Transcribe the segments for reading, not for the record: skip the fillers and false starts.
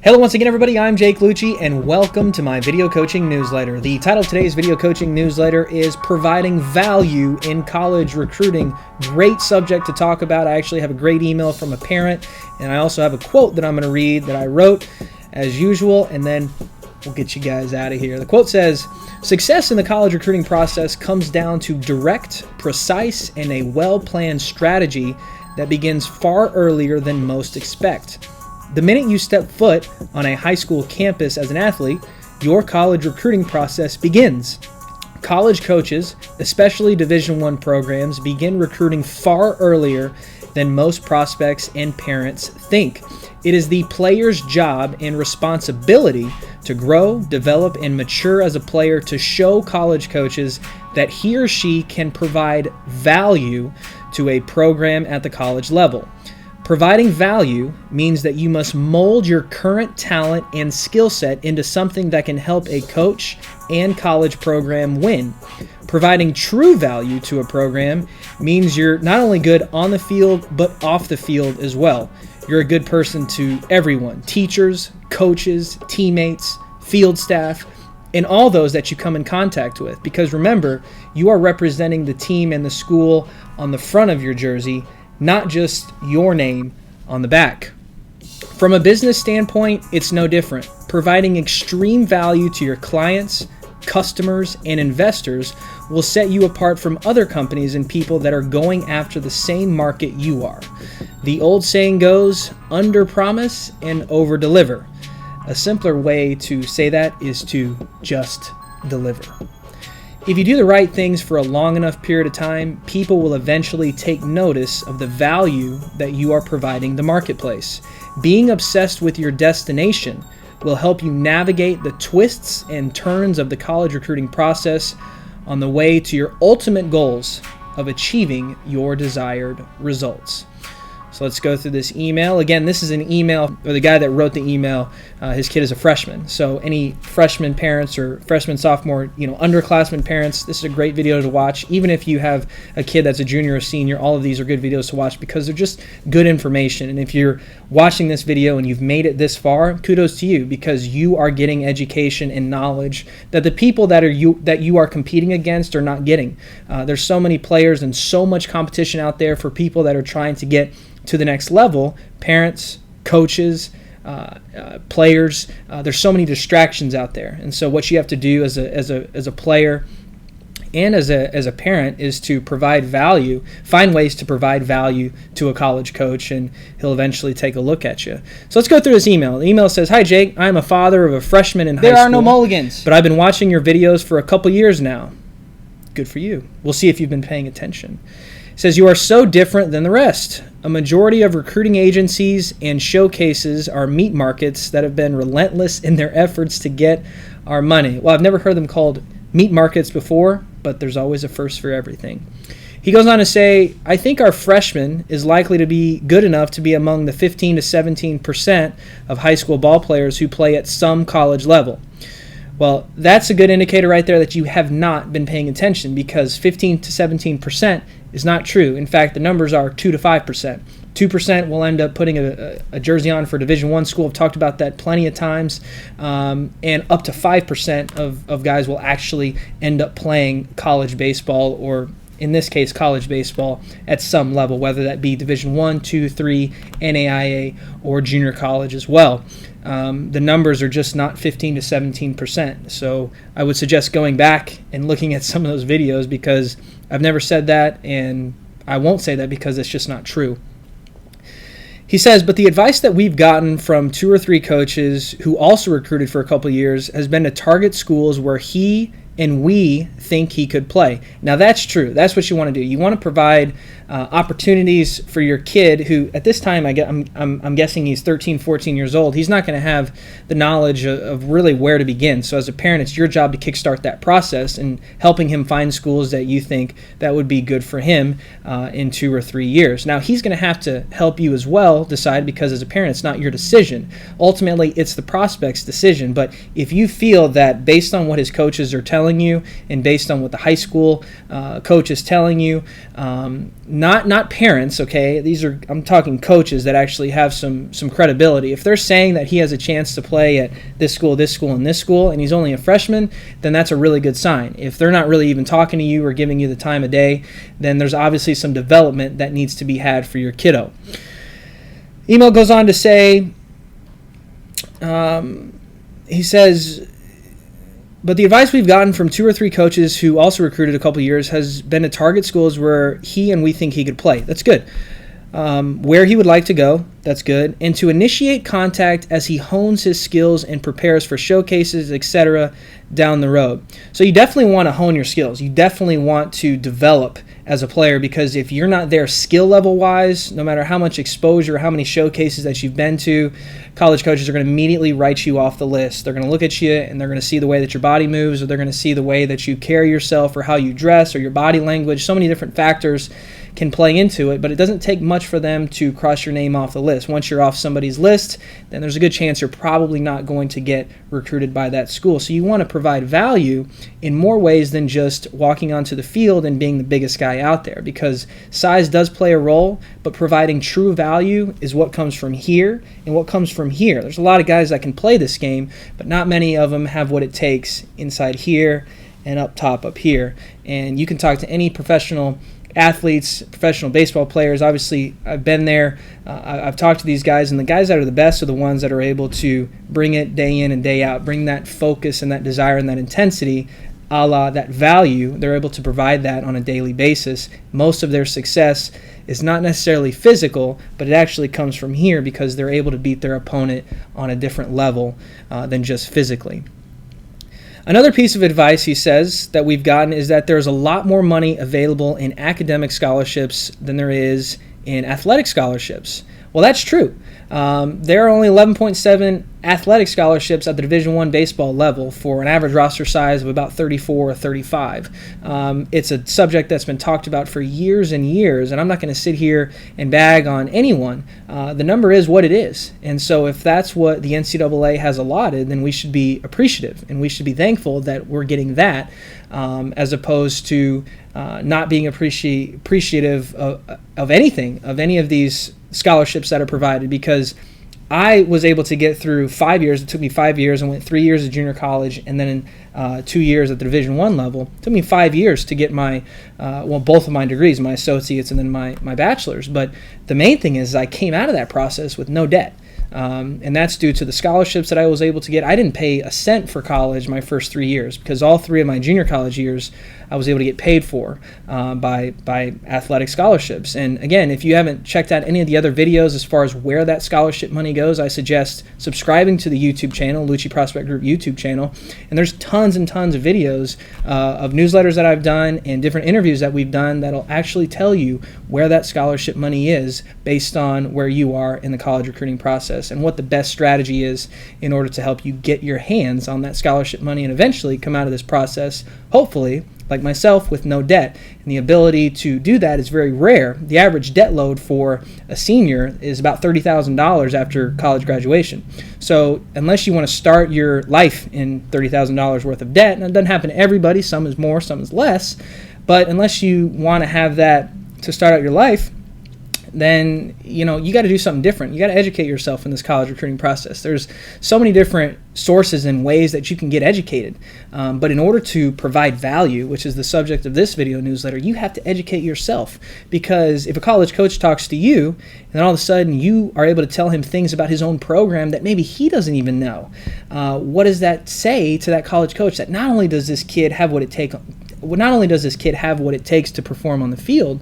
Hello once again, everybody. I'm Jake Luce, and welcome to my video coaching newsletter. The title of today's video coaching newsletter is Providing Value in College Recruiting. Great subject to talk about. I actually have a great email from a parent, and I also have a quote that I'm going to read that I wrote as usual, and then we'll get you guys out of here. The quote says, "Success in the college recruiting process comes down to direct, precise, and a well-planned strategy that begins far earlier than most expect. The minute you step foot on a high school campus as an athlete, your college recruiting process begins. College coaches, especially Division I programs, begin recruiting far earlier than most prospects and parents think. It is the player's job and responsibility to grow, develop, and mature as a player to show college coaches that he or she can provide value to a program at the college level. Providing value means that you must mold your current talent and skill set into something that can help a coach and college program win. Providing true value to a program means you're not only good on the field, but off the field as well. You're a good person to everyone, teachers, coaches, teammates, field staff, and all those that you come in contact with. Because remember, you are representing the team and the school on the front of your jersey, not just your name on the back. From a business standpoint, it's no different. Providing extreme value to your clients, customers, and investors will set you apart from other companies and people that are going after the same market you are. The old saying goes, under-promise and over-deliver. A simpler way to say that is to just deliver. If you do the right things for a long enough period of time, people will eventually take notice of the value that you are providing the marketplace. Being obsessed with your destination will help you navigate the twists and turns of the college recruiting process on the way to your ultimate goals of achieving your desired results." So let's go through this email. Again, this is an email, or the guy that wrote the email, his kid is a freshman. So any freshman parents or freshman, sophomore, underclassmen parents, this is a great video to watch. Even if you have a kid that's a junior or senior, all of these are good videos to watch because they're just good information. And if you're watching this video and you've made it this far, kudos to you, because you are getting education and knowledge that the people that you are competing against are not getting. There's so many players and so much competition out there for people that are trying to get to the next level. Parents, coaches, players. There's so many distractions out there, and so what you have to do as a player and as a parent is to provide value. Find ways to provide value to a college coach, and he'll eventually take a look at you. So let's go through this email. The email says, "Hi Jake, I'm a father of a freshman in high school. There are no mulligans. But I've been watching your videos for a couple years now." Good for you. We'll see if you've been paying attention. It says, "You are so different than the rest. A majority of recruiting agencies and showcases are meat markets that have been relentless in their efforts to get our money." Well, I've never heard them called meat markets before, but there's always a first for everything. He goes on to say, "I think our freshman is likely to be good enough to be among the 15 to 17% of high school ball players who play at some college level." Well, that's a good indicator right there that you have not been paying attention, because 15 to 17% is not true. In fact, the numbers are 2 to 5%. 2% will end up putting a jersey on for Division I school. I've talked about that plenty of times. And up to 5% of guys will actually end up playing college baseball, or in this case, college baseball at some level, whether that be Division I, II, III, NAIA, or junior college as well. The numbers are just not 15 to 17%. So I would suggest going back and looking at some of those videos, because I've never said that, and I won't say that because it's just not true. He says, "But the advice that we've gotten from 2 or 3 coaches who also recruited for a couple of years has been to target schools where he and we think he could play." Now that's true. That's what you want to do. You want to provide opportunities for your kid, who at this time I'm guessing he's 13, 14 years old. He's not going to have the knowledge of really where to begin. So as a parent, it's your job to kickstart that process and helping him find schools that you think that would be good for him in 2 or 3 years. Now he's going to have to help you as well decide, because as a parent, it's not your decision. Ultimately, it's the prospect's decision. But if you feel that based on what his coaches are telling telling you and based on what the high school coach is telling you. Not parents, okay? I'm talking coaches that actually have some credibility. If they're saying that he has a chance to play at this school, and this school, and he's only a freshman, then that's a really good sign. If they're not really even talking to you or giving you the time of day, then there's obviously some development that needs to be had for your kiddo. Email goes on to say, he says, but the advice we've gotten from 2 or 3 coaches who also recruited a couple years has been to target schools where he and we think he could play. That's good. Where he would like to go, that's good. And to initiate contact as he hones his skills and prepares for showcases, etc. down the road. So you definitely want to hone your skills. You definitely want to develop as a player, because if you're not there skill level wise, no matter how much exposure, how many showcases that you've been to, college coaches are going to immediately write you off the list. They're going to look at you and they're going to see the way that your body moves, or they're going to see the way that you carry yourself, or how you dress, or your body language. So many different factors can play into it, but it doesn't take much for them to cross your name off the list. Once you're off somebody's list, then there's a good chance you're probably not going to get recruited by that school. So you want to provide value in more ways than just walking onto the field and being the biggest guy out there, because size does play a role, but providing true value is what comes from here and what comes from here. There's a lot of guys that can play this game, but not many of them have what it takes inside here and up top up here. And you can talk to any professional athletes, professional baseball players. Obviously, I've been there. I've talked to these guys, and the guys that are the best are the ones that are able to bring it day in and day out, bring that focus and that desire and that intensity, a la that value. They're able to provide that on a daily basis. Most of their success is not necessarily physical, but it actually comes from here because they're able to beat their opponent on a different level than just physically. Another piece of advice, he says, that we've gotten is that there's a lot more money available in academic scholarships than there is in athletic scholarships. Well, that's true. There are only 11.7 athletic scholarships at the Division I baseball level for an average roster size of about 34 or 35. It's a subject that's been talked about for years and years, and I'm not going to sit here and bag on anyone. The number is what it is. And so if that's what the NCAA has allotted, then we should be appreciative, and we should be thankful that we're getting that, as opposed to not being appreciative of anything, of any of these scholarships that are provided, because I was able to get through 5 years. It took me 5 years. I went 3 years of junior college and then 2 years at the Division I level. It took me 5 years to get my, both of my degrees, my associates and then my bachelor's. But the main thing is I came out of that process with no debt. And that's due to the scholarships that I was able to get. I didn't pay a cent for college my first 3 years, because all 3 of my junior college years I was able to get paid for by athletic scholarships. And again, if you haven't checked out any of the other videos as far as where that scholarship money goes, I suggest subscribing to the YouTube channel, Luce Prospect Group YouTube channel. And there's tons and tons of videos of newsletters that I've done and different interviews that we've done that'll actually tell you where that scholarship money is based on where you are in the college recruiting process and what the best strategy is in order to help you get your hands on that scholarship money and eventually come out of this process, hopefully, like myself, with no debt. And the ability to do that is very rare. The average debt load for a senior is about $30,000 after college graduation. So unless you want to start your life in $30,000 worth of debt, and it doesn't happen to everybody, some is more, some is less, but unless you want to have that to start out your life, then you got to do something different. You got to educate yourself in this college recruiting process. There's so many different sources and ways that you can get educated. But in order to provide value, which is the subject of this video newsletter, you have to educate yourself. Because if a college coach talks to you, and then all of a sudden you are able to tell him things about his own program that maybe he doesn't even know, what does that say to that college coach? That not only does this kid have what it takes to perform on the field,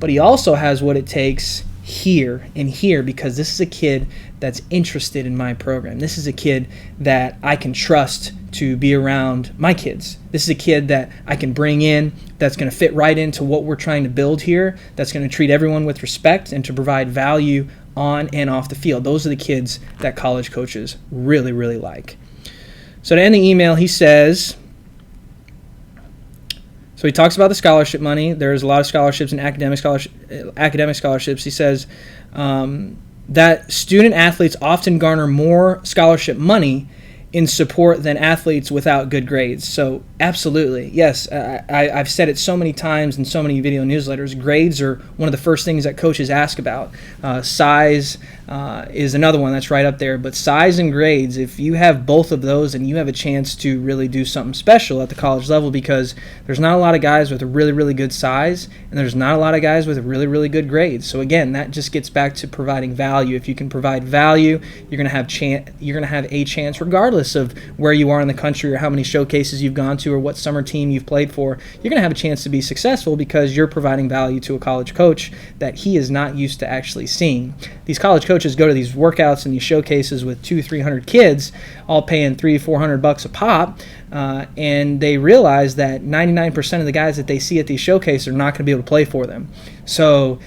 but he also has what it takes here and here, because this is a kid that's interested in my program. This is a kid that I can trust to be around my kids. This is a kid that I can bring in that's going to fit right into what we're trying to build here, that's going to treat everyone with respect and to provide value on and off the field. Those are the kids that college coaches really, really like. So to end the email, he says, so he talks about the scholarship money. There's a lot of scholarships and academic scholarships. He says that student athletes often garner more scholarship money in support than athletes without good grades. So absolutely, yes, I've said it so many times in so many video newsletters. Grades are one of the first things that coaches ask about. Size is another one that's right up there. But size and grades, if you have both of those, and you have a chance to really do something special at the college level, because there's not a lot of guys with a really, really good size, and there's not a lot of guys with really, really good grades. So again, that just gets back to providing value. If you can provide value, you're going to have a chance, regardless of where you are in the country or how many showcases you've gone to or what summer team you've played for. You're going to have a chance to be successful because you're providing value to a college coach that he is not used to actually seeing. These college coaches go to these workouts and these showcases with 200-300 kids, all paying $300-400 a pop, and they realize that 99% of the guys that they see at these showcases are not going to be able to play for them. So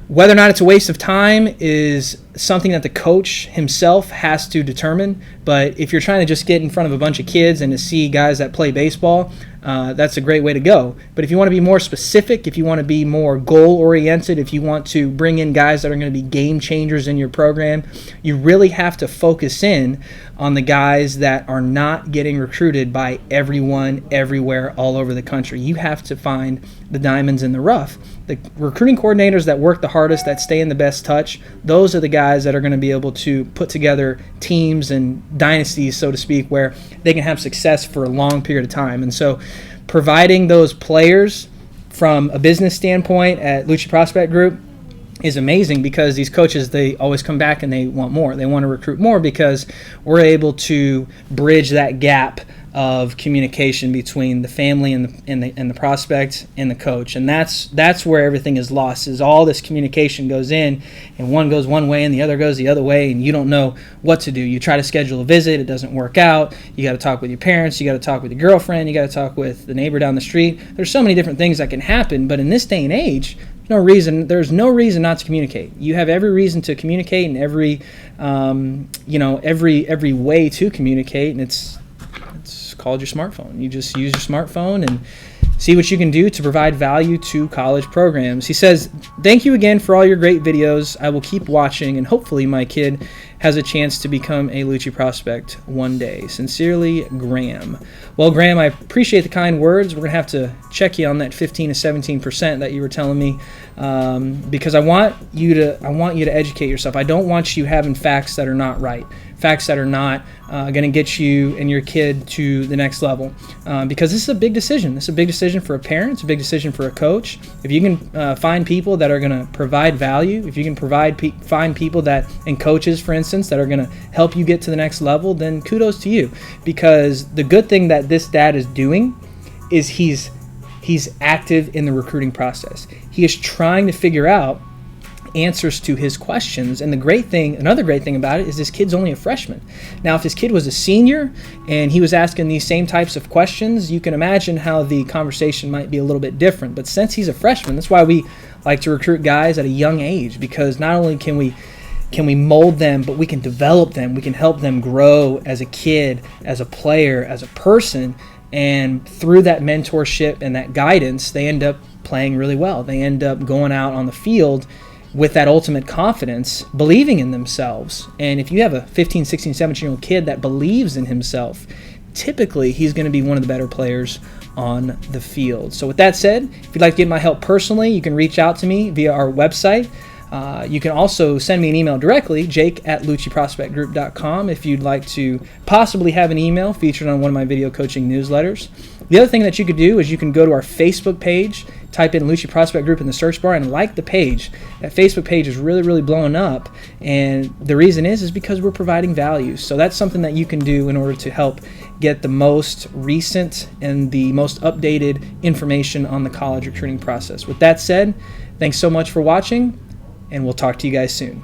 whether or not it's a waste of time is something that the coach himself has to determine. But if you're trying to just get in front of a bunch of kids and to see guys that play baseball, that's a great way to go. But if you want to be more specific, if you want to be more goal-oriented, if you want to bring in guys that are going to be game changers in your program, you really have to focus in on the guys that are not getting recruited by everyone, everywhere, all over the country. You have to find the diamonds in the rough. The recruiting coordinators that work the hardest, that stay in the best touch, those are the guys that are going to be able to put together teams and dynasties, so to speak, where they can have success for a long period of time. And so providing those players from a business standpoint at Luce Prospect Group is amazing, because these coaches, they always come back and they want more. They want to recruit more because we're able to bridge that gap of communication between the family and the prospect and the coach. And that's where everything is lost, is all this communication goes in and one goes one way and the other goes the other way, and you don't know what to do. You try to schedule a visit, it doesn't work out. You got to talk with your parents, you got to talk with your girlfriend, you got to talk with the neighbor down the street. There's so many different things that can happen, but in this day and age, there's no reason not to communicate. You have every reason to communicate, and every way to communicate, and it's called your smartphone. You just use your smartphone and see what you can do to provide value to college programs. He says, "Thank you again for all your great videos. I will keep watching, and hopefully my kid has a chance to become a Luce prospect one day. Sincerely, Graham." Well, Graham, I appreciate the kind words. We're going to have to check you on that 15 to 17% that you were telling me, because I want you to educate yourself. I don't want you having facts that are not right, facts that are not going to get you and your kid to the next level, because this is a big decision. This is a big decision for a parent. It's a big decision for a coach. If you can find people that are going to provide value, if you can find people that, and coaches, for instance, that are going to help you get to the next level, then kudos to you. Because the good thing that this dad is doing is he's active in the recruiting process. He is trying to figure out answers to his questions. And another great thing about it is this kid's only a freshman. Now, if this kid was a senior and he was asking these same types of questions, you can imagine how the conversation might be a little bit different. But since he's a freshman, that's why we like to recruit guys at a young age, because not only can we mold them, but we can develop them. We can help them grow as a kid, as a player, as a person. And through that mentorship and that guidance, they end up playing really well. They end up going out on the field with that ultimate confidence, believing in themselves. And if you have a 15, 16, 17-year-old kid that believes in himself, typically he's going to be one of the better players on the field. So with that said, if you'd like to get my help personally, you can reach out to me via our website. You can also send me an email directly, jake@luceprospectgroup.com, if you'd like to possibly have an email featured on one of my video coaching newsletters. The other thing that you could do is you can go to our Facebook page, type in Luce Prospect Group in the search bar, and like the page. That Facebook page is really, really blowing up, and the reason is because we're providing value. So that's something that you can do in order to help get the most recent and the most updated information on the college recruiting process. With that said, thanks so much for watching, and we'll talk to you guys soon.